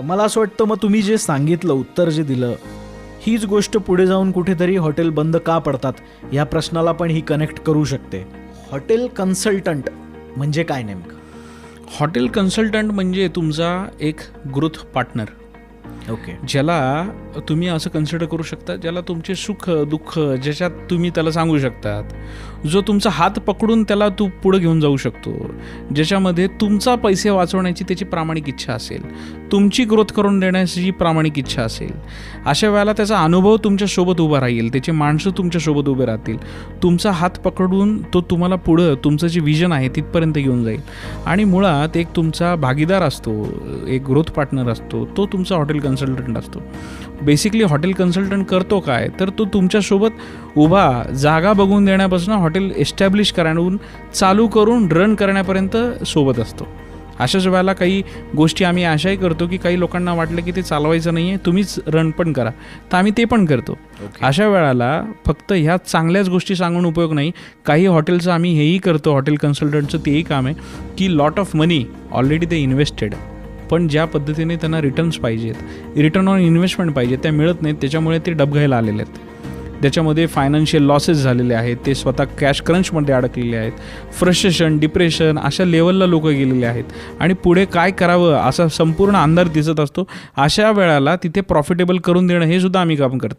मला असं वाटतं मग तुम्ही जे सांगितलं, उत्तर जे दिलं, हीच गोष्ट पुढे जाऊन कुठेतरी हॉटेल बंद का पडतात या प्रश्नाला पण ही कनेक्ट करू शकते. हॉटेल कन्सल्टंट म्हणजे काय नेमकं? हॉटेल कन्सल्टंट म्हणजे तुमचा एक ग्रोथ पार्टनर. ओके. ज्याला तुम्ही असं कन्सिडर करू शकता, ज्याला तुमचे सुख दुःख ज्याच्यात तुम्ही त्याला सांगू शकतात, जो तुमचा हात पकडून त्याला तू पुढं घेऊन जाऊ शकतो, ज्याच्यामध्ये तुमचा पैसे वाचवण्याची त्याची प्रामाणिक इच्छा असेल, तुमची ग्रोथ करून देण्याची प्रामाणिक इच्छा असेल. अशा वेळेला त्याचा अनुभव तुमच्यासोबत उभा राहील, त्याची माणसं तुमच्यासोबत उभे राहतील, तुमचा हात पकडून तो तुम्हाला पुढं तुमचं जे विजन आहे तिथपर्यंत घेऊन जाईल. आणि मुळात एक तुमचा भागीदार असतो, एक ग्रोथ पार्टनर असतो, तो तुमचा हॉटेल कन्सल्टंट असतो. बेसिकली हॉटेल कन्सल्टंट करतो काय, तर तो तुमच्यासोबत उभा जागा बघून देण्यापासून हॉटेल एस्टॅब्लिश करण्याहून चालू करून रन करण्यापर्यंत सोबत असतो. अशाच वेळेला काही गोष्टी आम्ही अशाही करतो की काही लोकांना वाटलं की ते चालवायचं नाही आहे, तुम्हीच रन पण करा, तर आम्ही ते पण करतो. अशा वेळेला फक्त ह्या चांगल्याच गोष्टी सांगून उपयोग नाही. काही हॉटेलचं आम्ही हेही करतो, हॉटेल कन्सल्टंटचं तेही काम आहे की लॉट ऑफ मनी ऑलरेडी ते इन्व्हेस्टेड, पण ज्या पद्धतीने त्यांना रिटर्न्स पाहिजेत, रिटर्न ऑन इन्व्हेस्टमेंट पाहिजे, त्या मिळत नाहीत. त्याच्यामुळे ते डबघायला आलेले आहेत. त्याच्यामध्ये फायनान्शियल लॉसेस झालेले आहेत, ते स्वतः कॅश क्रंचमध्ये अडकलेले आहेत, फ्रस्ट्रेशन, डिप्रेशन अशा लेवलला लोक गेलेले आहेत आणि पुढे काय करावं असा संपूर्ण अंधार दिसत असतो. अशा वेळाला तिथे प्रॉफिटेबल करून देणं हे सुद्धा आम्ही काम करतो.